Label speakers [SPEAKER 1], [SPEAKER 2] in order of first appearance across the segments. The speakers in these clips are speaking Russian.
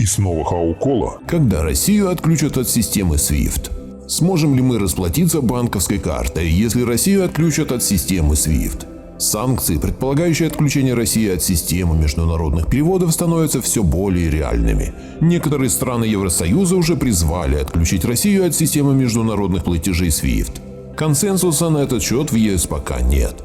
[SPEAKER 1] И снова Хаукола.
[SPEAKER 2] Когда Россию отключат от системы SWIFT? Сможем ли мы расплатиться банковской картой, если Россию отключат от системы SWIFT? Санкции, предполагающие отключение России от системы международных переводов, становятся все более реальными. Некоторые страны Евросоюза уже призвали отключить Россию от системы международных платежей SWIFT. Консенсуса на этот счет в ЕС пока нет.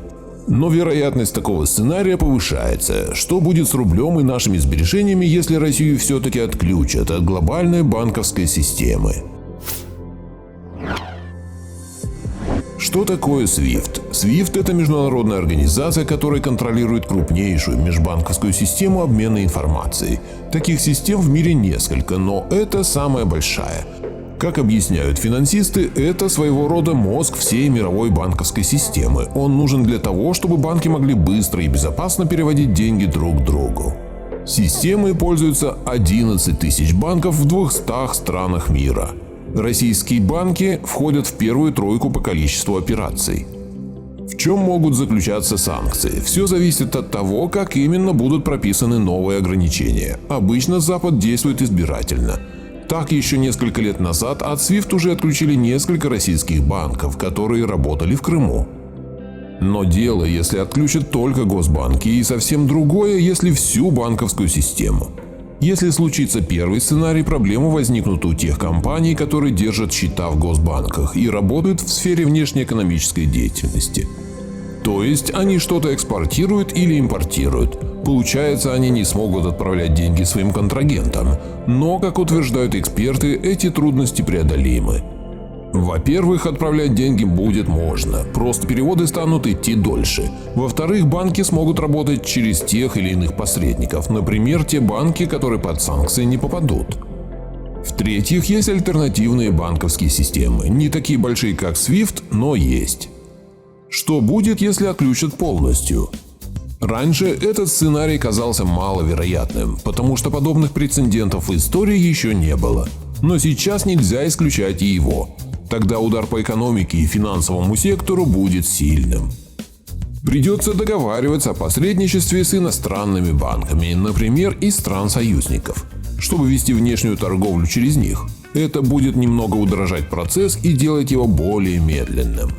[SPEAKER 2] Но вероятность такого сценария повышается. Что будет с рублем и нашими сбережениями, если Россию все-таки отключат от глобальной банковской системы? Что такое SWIFT? SWIFT – это международная организация, которая контролирует крупнейшую межбанковскую систему обмена информацией. Таких систем в мире несколько, но это самая большая. Как объясняют финансисты, это своего рода мозг всей мировой банковской системы. Он нужен для того, чтобы банки могли быстро и безопасно переводить деньги друг другу. Системой пользуются 11 тысяч банков в 200 странах мира. Российские банки входят в первую тройку по количеству операций. В чем могут заключаться санкции? Все зависит от того, как именно будут прописаны новые ограничения. Обычно Запад действует избирательно. Так, еще несколько лет назад от SWIFT уже отключили несколько российских банков, которые работали в Крыму. Но дело, если отключат только госбанки, и совсем другое, если всю банковскую систему. Если случится первый сценарий, проблемы возникнут у тех компаний, которые держат счета в госбанках и работают в сфере внешнеэкономической деятельности. То есть они что-то экспортируют или импортируют. Получается, они не смогут отправлять деньги своим контрагентам. Но, как утверждают эксперты, эти трудности преодолимы. Во-первых, отправлять деньги будет можно, просто переводы станут идти дольше. Во-вторых, банки смогут работать через тех или иных посредников, например, те банки, которые под санкции не попадут. В-третьих, есть альтернативные банковские системы, не такие большие, как SWIFT, но есть. Что будет, если отключат полностью? Раньше этот сценарий казался маловероятным, потому что подобных прецедентов в истории еще не было. Но сейчас нельзя исключать и его. Тогда удар по экономике и финансовому сектору будет сильным. Придется договариваться о посредничестве с иностранными банками, например, из стран-союзников, чтобы вести внешнюю торговлю через них. Это будет немного удорожать процесс и делать его более медленным.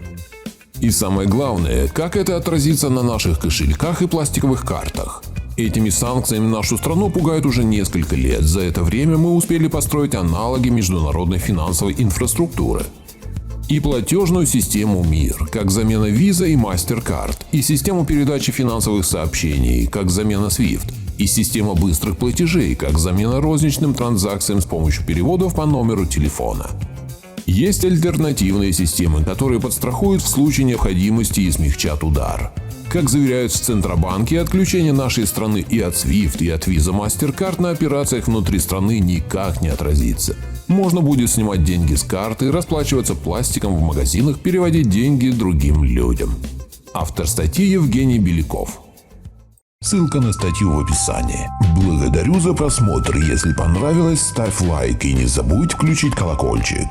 [SPEAKER 2] И самое главное, как это отразится на наших кошельках и пластиковых картах. Этими санкциями нашу страну пугают уже несколько лет. За это время мы успели построить аналоги международной финансовой инфраструктуры. И платежную систему МИР, как замена Visa и MasterCard, и систему передачи финансовых сообщений, как замена SWIFT, и система быстрых платежей, как замена розничным транзакциям с помощью переводов по номеру телефона. Есть альтернативные системы, которые подстрахуют в случае необходимости и смягчат удар. Как заверяют в Центробанке, отключение нашей страны и от SWIFT, и от Visa MasterCard на операциях внутри страны никак не отразится. Можно будет снимать деньги с карты, расплачиваться пластиком в магазинах, переводить деньги другим людям. Автор статьи Евгений Беляков. Ссылка на статью в описании. Благодарю за просмотр. Если понравилось, ставь лайк и не забудь включить колокольчик.